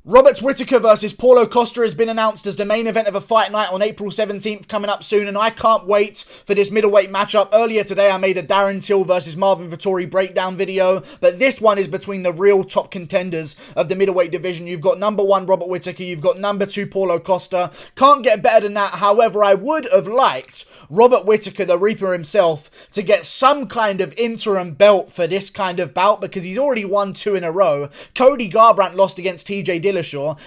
Robert Whittaker versus Paulo Costa has been announced as the main event of a fight night on April 17th coming up soon, and I can't wait for this middleweight matchup. Earlier today I made a Darren Till versus Marvin Vettori breakdown video, but this one is between the real top contenders of the middleweight division. You've got number 1 Robert Whittaker, you've got number 2 Paulo Costa. Can't get better than that. However, I would have liked Robert Whittaker, the Reaper himself, to get some kind of interim belt for this kind of bout, because he's already won 2 in a row. Cody Garbrandt lost against TJ Dillashaw,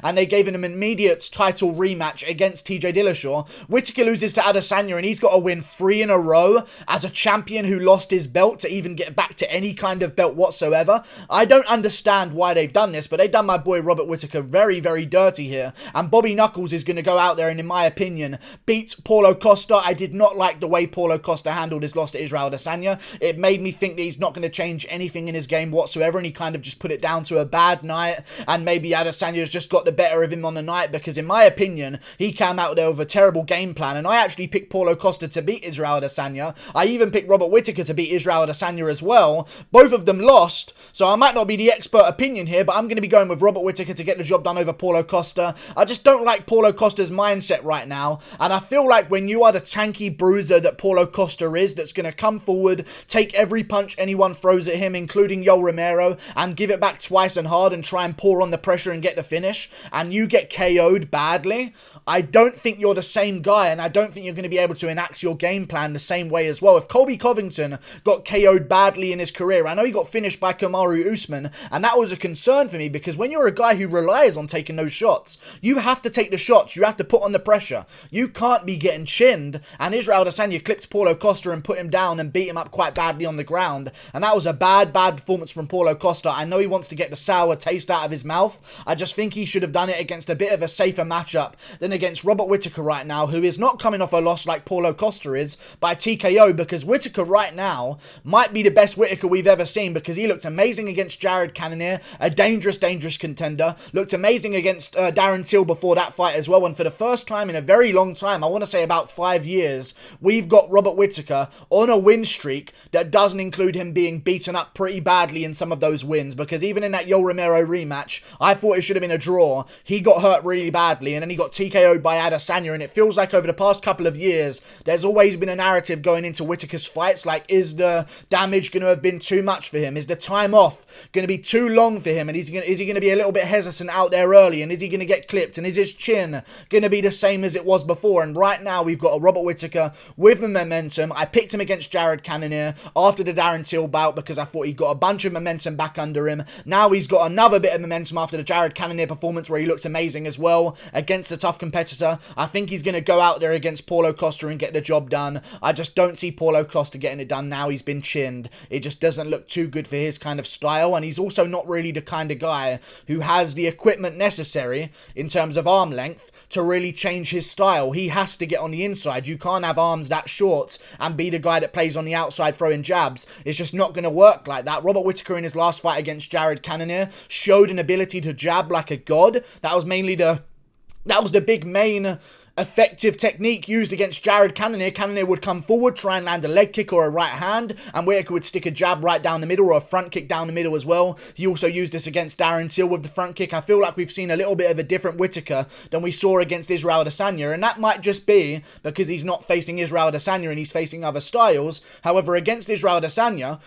and they gave him an immediate title rematch against TJ Dillashaw. Whittaker loses to Adesanya, and he's got to win 3 in a row as a champion who lost his belt to even get back to any kind of belt whatsoever. I don't understand why they've done this, but they've done my boy Robert Whittaker very, very dirty here. And Bobby Knuckles is going to go out there and, in my opinion, beat Paulo Costa. I did not like the way Paulo Costa handled his loss to Israel Adesanya. It made me think that he's not going to change anything in his game whatsoever, and he kind of just put it down to a bad night, and maybe Adesanya's just got the better of him on the night, because in my opinion he came out there with a terrible game plan. And I actually picked Paulo Costa to beat Israel Adesanya. I even picked Robert Whittaker to beat Israel Adesanya as well. Both of them lost, so I might not be the expert opinion here, but I'm going to be going with Robert Whittaker to get the job done over Paulo Costa. I just don't like Paulo Costa's mindset right now, and I feel like when you are the tanky bruiser that Paulo Costa is, that's going to come forward, take every punch anyone throws at him, including Yoel Romero, and give it back twice and hard and try and pour on the pressure and get the finish, and you get KO'd badly, I don't think you're the same guy, and I don't think you're going to be able to enact your game plan the same way as well. If Colby Covington got KO'd badly in his career, I know he got finished by Kamaru Usman, and that was a concern for me, because when you're a guy who relies on taking those shots, you have to take the shots, you have to put on the pressure. You can't be getting chinned, and Israel Adesanya clipped Paulo Costa and put him down and beat him up quite badly on the ground, and that was a bad performance from Paulo Costa. I know he wants to get the sour taste out of his mouth. I just think he should have done it against a bit of a safer matchup than against Robert Whittaker right now, who is not coming off a loss like Paulo Costa is by TKO, because Whittaker right now might be the best Whittaker we've ever seen, because he looked amazing against Jared Cannonier, a dangerous contender, looked amazing against Darren Till before that fight as well, and for the first time in a very long time, I want to say about 5 years, we've got Robert Whittaker on a win streak that doesn't include him being beaten up pretty badly in some of those wins, because even in that Yoel Romero rematch, I thought it should have been a draw. He got hurt really badly, and then he got TKO'd by Adesanya, and it feels like over the past couple of years, there's always been a narrative going into Whittaker's fights, like, is the damage going to have been too much for him? Is the time off going to be too long for him? And is he going to be a little bit hesitant out there early? And is he going to get clipped? And is his chin going to be the same as it was before? And right now, we've got a Robert Whittaker with the momentum. I picked him against Jared Cannonier after the Darren Till bout, because I thought he got a bunch of momentum back under him. Now he's got another bit of momentum after the Jared Cannonier performance, where he looked amazing as well against a tough competitor. I think he's going to go out there against Paulo Costa and get the job done. I just don't see Paulo Costa getting it done now. He's been chinned. It just doesn't look too good for his kind of style, and he's also not really the kind of guy who has the equipment necessary in terms of arm length to really change his style. He has to get on the inside. You can't have arms that short and be the guy that plays on the outside throwing jabs. It's just not going to work like that. Robert Whittaker in his last fight against Jared Cannonier showed an ability to jab like a god. That was the big main effective technique used against Jared Cannonier. Cannonier would come forward, try and land a leg kick or a right hand, and Whittaker would stick a jab right down the middle, or a front kick down the middle as well. He also used this against Darren Till with the front kick. I feel like we've seen a little bit of a different Whittaker than we saw against Israel Adesanya, and that might just be because he's not facing Israel Adesanya and he's facing other styles. However, against Israel Adesanya,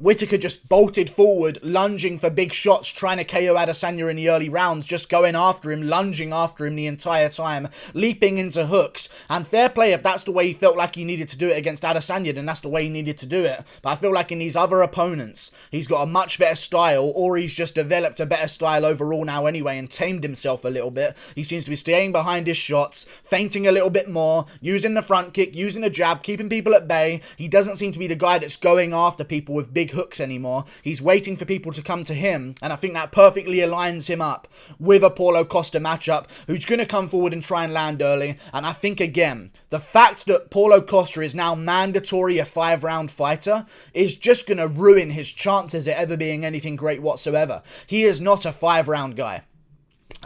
Whittaker just bolted forward, lunging for big shots, trying to KO Adesanya in the early rounds, just going after him, lunging after him the entire time, leaping into hooks. And fair play, if that's the way he felt like he needed to do it against Adesanya, then that's the way he needed to do it. But I feel like in these other opponents, he's got a much better style, or he's just developed a better style overall now anyway and tamed himself a little bit. He seems to be staying behind his shots, feinting a little bit more, using the front kick, using the jab, keeping people at bay. He doesn't seem to be the guy that's going after people with big hooks anymore. He's waiting for people to come to him, and I think that perfectly aligns him up with a Paulo Costa matchup, who's going to come forward and try and land early. And I think, again, the fact that Paulo Costa is now mandatory a 5-round fighter is just going to ruin his chances at ever being anything great whatsoever. He is not a 5-round guy.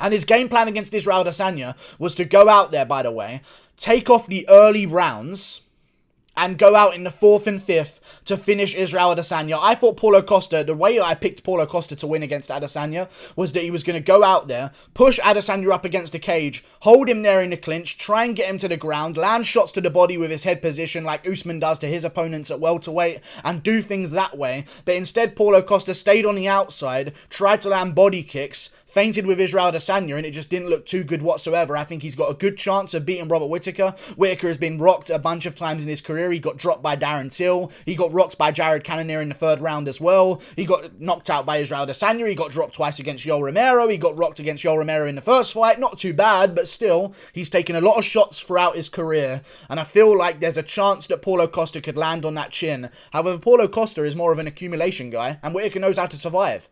And his game plan against Israel Adesanya was to go out there, by the way, take off the early rounds and go out in the 4th and 5th to finish Israel Adesanya. I thought Paulo Costa, the way I picked Paulo Costa to win against Adesanya was that he was going to go out there, push Adesanya up against the cage, hold him there in the clinch, try and get him to the ground, land shots to the body with his head position like Usman does to his opponents at welterweight, and do things that way. But instead, Paulo Costa stayed on the outside, tried to land body kicks, fainted with Israel Adesanya, and it just didn't look too good whatsoever. I think he's got a good chance of beating Robert Whittaker. Whittaker has been rocked a bunch of times in his career. He got dropped by Darren Till. He got rocked by Jared Cannonier in the 3rd round as well. He got knocked out by Israel Adesanya. He got dropped twice against Yoel Romero. He got rocked against Yoel Romero in the first fight. Not too bad, but still, he's taken a lot of shots throughout his career, and I feel like there's a chance that Paulo Costa could land on that chin. However, Paulo Costa is more of an accumulation guy, and Whittaker knows how to survive.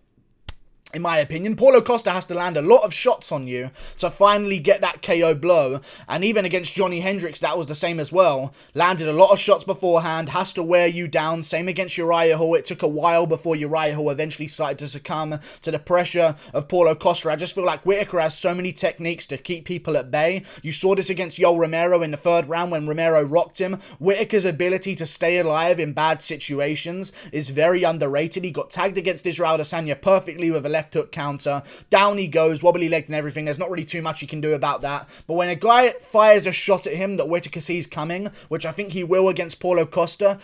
In my opinion, Paulo Costa has to land a lot of shots on you to finally get that KO blow. And even against Johnny Hendricks, that was the same as well. Landed a lot of shots beforehand, has to wear you down. Same against Uriah Hall. It took a while before Uriah Hall eventually started to succumb to the pressure of Paulo Costa. I just feel like Whittaker has so many techniques to keep people at bay. You saw this against Yoel Romero in the 3rd round when Romero rocked him. Whittaker's ability to stay alive in bad situations is very underrated. He got tagged against Israel Adesanya perfectly with a left hook counter. Down he goes, wobbly legged and everything. There's not really too much he can do about that. But when a guy fires a shot at him that Whittaker sees coming, which I think he will against Paulo Costa,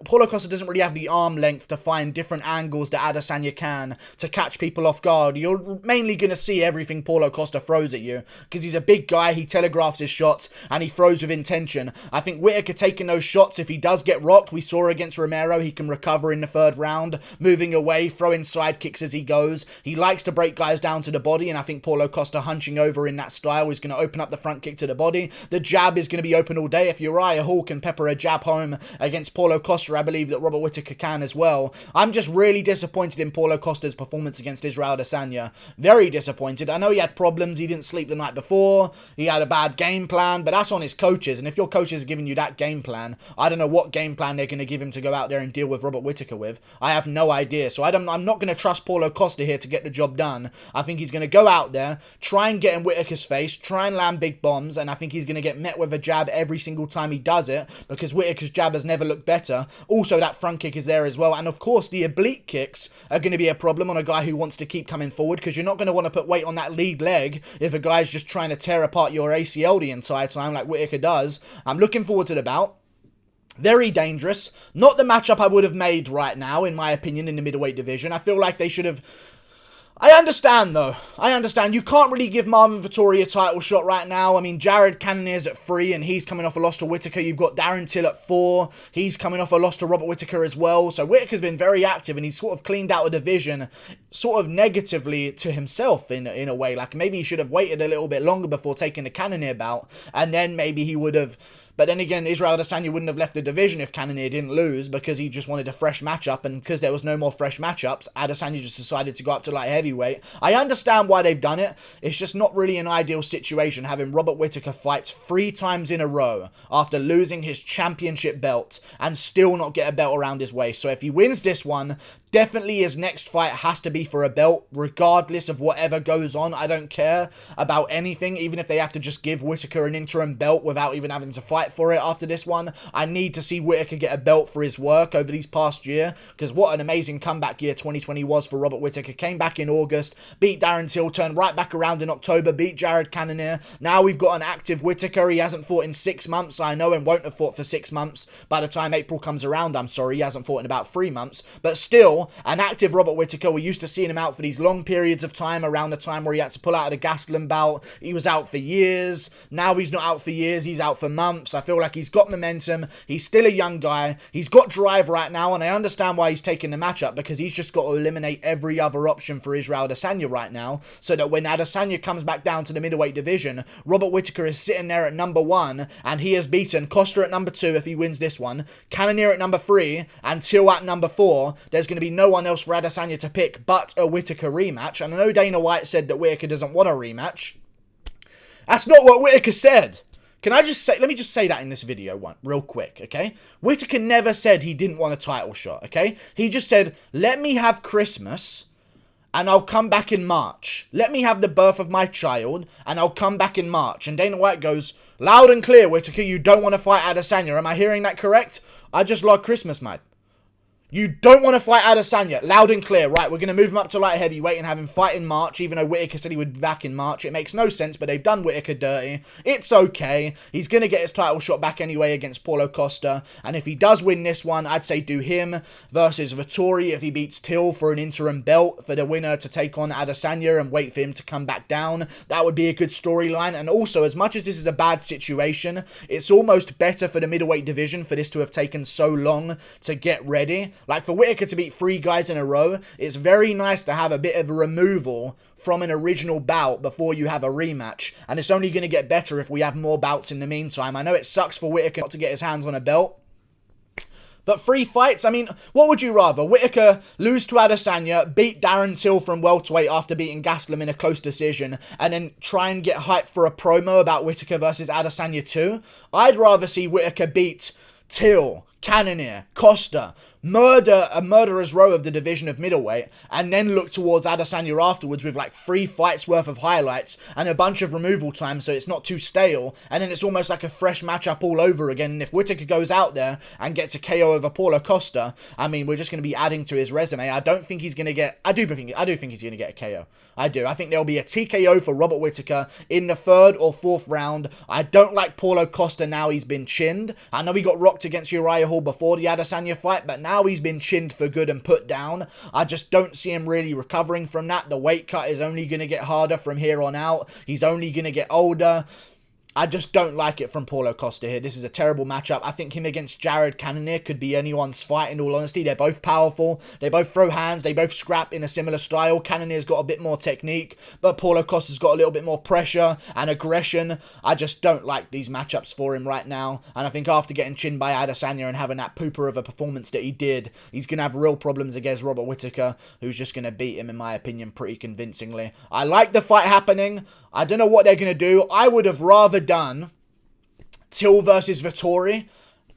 Paulo Costa doesn't really have the arm length to find different angles that Adesanya can to catch people off guard. You're mainly going to see everything Paulo Costa throws at you because he's a big guy, he telegraphs his shots, and he throws with intention. I think Whittaker taking those shots, if he does get rocked, we saw against Romero, he can recover in the 3rd round, moving away, throwing side kicks as he goes. He likes to break guys down to the body, and I think Paulo Costa hunching over in that style is going to open up the front kick to the body. The jab is going to be open all day. If Uriah Hall can pepper a jab home against Paulo Costa, I believe that Robert Whittaker can as well. I'm just really disappointed in Paulo Costa's performance against Israel Adesanya. Very disappointed. I know he had problems. He didn't sleep the night before. He had a bad game plan, but that's on his coaches, and if your coaches are giving you that game plan, I don't know what game plan they're going to give him to go out there and deal with Robert Whittaker with. I have no idea, so I'm not going to trust Paulo Costa here to get the job done. I think he's going to go out there, try and get in Whittaker's face, try and land big bombs, and I think he's going to get met with a jab every single time he does it, because Whittaker's jab has never looked better. Also, that front kick is there as well, and of course, the oblique kicks are going to be a problem on a guy who wants to keep coming forward, because you're not going to want to put weight on that lead leg if a guy's just trying to tear apart your ACL the entire time like Whittaker does. I'm looking forward to the bout. Very dangerous. Not the matchup I would have made right now, in my opinion, in the middleweight division. I feel like they should have... I understand, though. I understand. You can't really give Marvin Vettori a title shot right now. I mean, Jared Cannonier's at 3, and he's coming off a loss to Whittaker. You've got Darren Till at 4. He's coming off a loss to Robert Whittaker as well. So Whittaker's been very active, and he's sort of cleaned out a division sort of negatively to himself in a way. Like, maybe he should have waited a little bit longer before taking the Cannonier bout, and then maybe he would have... But then again, Israel Adesanya wouldn't have left the division if Cannonier didn't lose, because he just wanted a fresh matchup, and because there was no more fresh matchups, Adesanya just decided to go up to light heavyweight. I understand why they've done it. It's just not really an ideal situation having Robert Whittaker fight 3 times in a row after losing his championship belt and still not get a belt around his waist. So if he wins this one, definitely his next fight has to be for a belt, regardless of whatever goes on. I don't care about anything, even if they have to just give Whittaker an interim belt without even having to fight for it after this one. I need to see Whittaker get a belt for his work over these past year, because what an amazing comeback year 2020 was for Robert Whittaker. Came back in August, beat Darren Till, turned right back around in October, beat Jared Cannonier. Now we've got an active Whittaker. He hasn't fought in 6 months, I know, and won't have fought for 6 months by the time April comes around. I'm sorry, he hasn't fought in about 3 months, but still, an active Robert Whittaker. We're used to seeing him out for these long periods of time, around the time where he had to pull out of the Gastelum bout. He was out for years. Now he's not out for years, he's out for months. I feel like he's got momentum. He's still a young guy. He's got drive right now, and I understand why he's taking the matchup, because he's just got to eliminate every other option for Israel Adesanya right now, so that when Adesanya comes back down to the middleweight division, Robert Whittaker is sitting there at number 1, and he has beaten Costa at number 2 if he wins this one, Cannonier at number 3, and Till at number 4. There's going to be no one else for Adesanya to pick but a Whittaker rematch, and I know Dana White said that Whittaker doesn't want a rematch. That's not what Whittaker said. Can I just say, let me just say that in this video real quick, okay? Whittaker never said he didn't want a title shot, okay? He just said, let me have Christmas, and I'll come back in March. Let me have the birth of my child, and I'll come back in March. And Dana White goes, loud and clear, Whittaker, you don't want to fight Adesanya. Am I hearing that correct? I just like Christmas, mate. You don't want to fight Adesanya. Loud and clear. Right, we're going to move him up to light heavyweight and have him fight in March, even though Whittaker said he would be back in March. It makes no sense, but they've done Whittaker dirty. It's okay. He's going to get his title shot back anyway against Paulo Costa. And if he does win this one, I'd say do him versus Vettori if he beats Till for an interim belt for the winner to take on Adesanya and wait for him to come back down. That would be a good storyline. And also, as much as this is a bad situation, it's almost better for the middleweight division for this to have taken so long to get ready. Like, for Whittaker to beat 3 guys in a row, it's very nice to have a bit of a removal from an original bout before you have a rematch. And it's only going to get better if we have more bouts in the meantime. I know it sucks for Whittaker not to get his hands on a belt, but 3 fights, I mean, what would you rather? Whittaker lose to Adesanya, beat Darren Till from welterweight after beating Gastelum in a close decision, and then try and get hyped for a promo about Whittaker versus Adesanya 2? I'd rather see Whittaker beat Till, Cannonier, Costa, murder a murderer's row of the division of middleweight, and then look towards Adesanya afterwards with like 3 fights worth of highlights and a bunch of removal time so it's not too stale, and then it's almost like a fresh matchup all over again. And if Whittaker goes out there and gets a KO over Paulo Costa, I mean, we're just going to be adding to his resume. I don't think he's going to get, I do think he's going to get a KO. I do. I think there'll be a TKO for Robert Whittaker in the 3rd or 4th round. I don't like Paulo Costa now he's been chinned. I know he got rocked against Uriah Hall before the Adesanya fight, but now he's been chinned for good and put down. I just don't see him really recovering from that. The weight cut is only going to get harder from here on out. He's only going to get older. I just don't like it from Paulo Costa here. This is a terrible matchup. I think him against Jared Cannonier could be anyone's fight, in all honesty. They're both powerful. They both throw hands. They both scrap in a similar style. Cannonier's got a bit more technique, but Paulo Costa's got a little bit more pressure and aggression. I just don't like these matchups for him right now. And I think after getting chinned by Adesanya and having that pooper of a performance that he did, he's going to have real problems against Robert Whittaker, who's just going to beat him, in my opinion, pretty convincingly. I like the fight happening. I don't know what they're going to do. I would have rather done Till versus Vettori.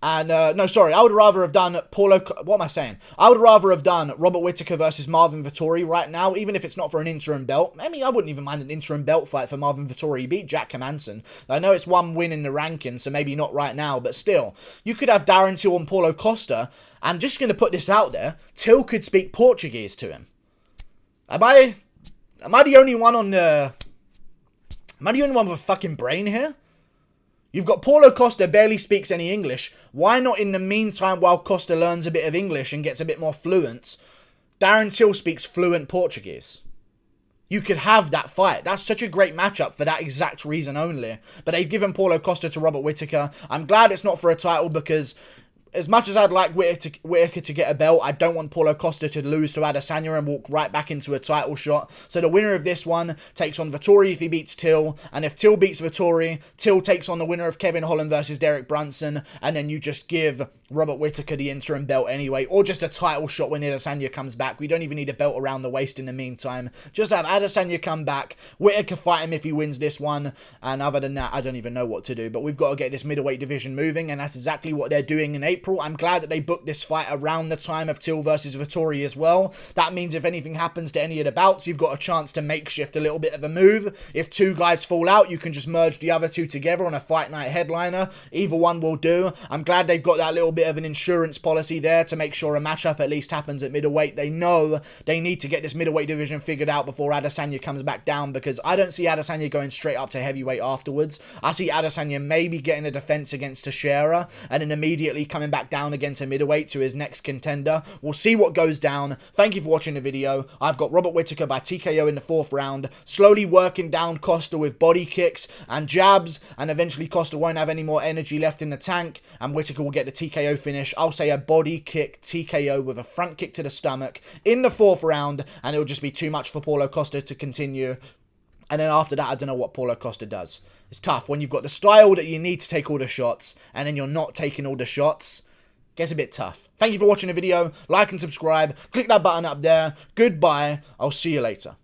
And, no, sorry, I would rather have done what am I saying? I would rather have done Robert Whittaker versus Marvin Vettori right now, even if it's not for an interim belt. I mean, I wouldn't even mind an interim belt fight for Marvin Vettori. He beat Jack Hermansson. I know it's 1 win in the rankings, so maybe not right now, but still. You could have Darren Till and Paulo Costa, and just going to put this out there, Till could speak Portuguese to him. Am I the only one on the... Am I the only one with a fucking brain here? You've got Paulo Costa barely speaks any English. Why not, in the meantime, while Costa learns a bit of English and gets a bit more fluent, Darren Till speaks fluent Portuguese? You could have that fight. That's such a great matchup for that exact reason only. But they've given Paulo Costa to Robert Whittaker. I'm glad it's not for a title, because as much as I'd like Whittaker to get a belt, I don't want Paulo Costa to lose to Adesanya and walk right back into a title shot. So the winner of this one takes on Vettori if he beats Till. And if Till beats Vettori, Till takes on the winner of Kevin Holland versus Derek Brunson. And then you just give Robert Whittaker the interim belt anyway. Or just a title shot when Adesanya comes back. We don't even need a belt around the waist in the meantime. Just have Adesanya come back. Whittaker fight him if he wins this one. And other than that, I don't even know what to do. But we've got to get this middleweight division moving. And that's exactly what they're doing in April. I'm glad that they booked this fight around the time of Till versus Vettori as well. That means if anything happens to any of the bouts, you've got a chance to makeshift a little bit of a move. If 2 guys fall out, you can just merge the other 2 together on a fight night headliner. Either one will do. I'm glad they've got that little bit of an insurance policy there to make sure a matchup at least happens at middleweight. They know they need to get this middleweight division figured out before Adesanya comes back down, because I don't see Adesanya going straight up to heavyweight afterwards. I see Adesanya maybe getting a defense against Teixeira and then immediately coming back down against a middleweight to his next contender. We'll see what goes down. Thank you for watching the video. I've got Robert Whittaker by TKO in the 4th round, slowly working down Costa with body kicks and jabs, and eventually Costa won't have any more energy left in the tank, and Whittaker will get the TKO finish. I'll say a body kick TKO with a front kick to the stomach in the 4th round, and it'll just be too much for Paulo Costa to continue. And then after that, I don't know what Paulo Costa does. It's tough when you've got the style that you need to take all the shots, and then you're not taking all the shots. Gets a bit tough. Thank you for watching the video. Like and subscribe. Click that button up there. Goodbye. I'll see you later.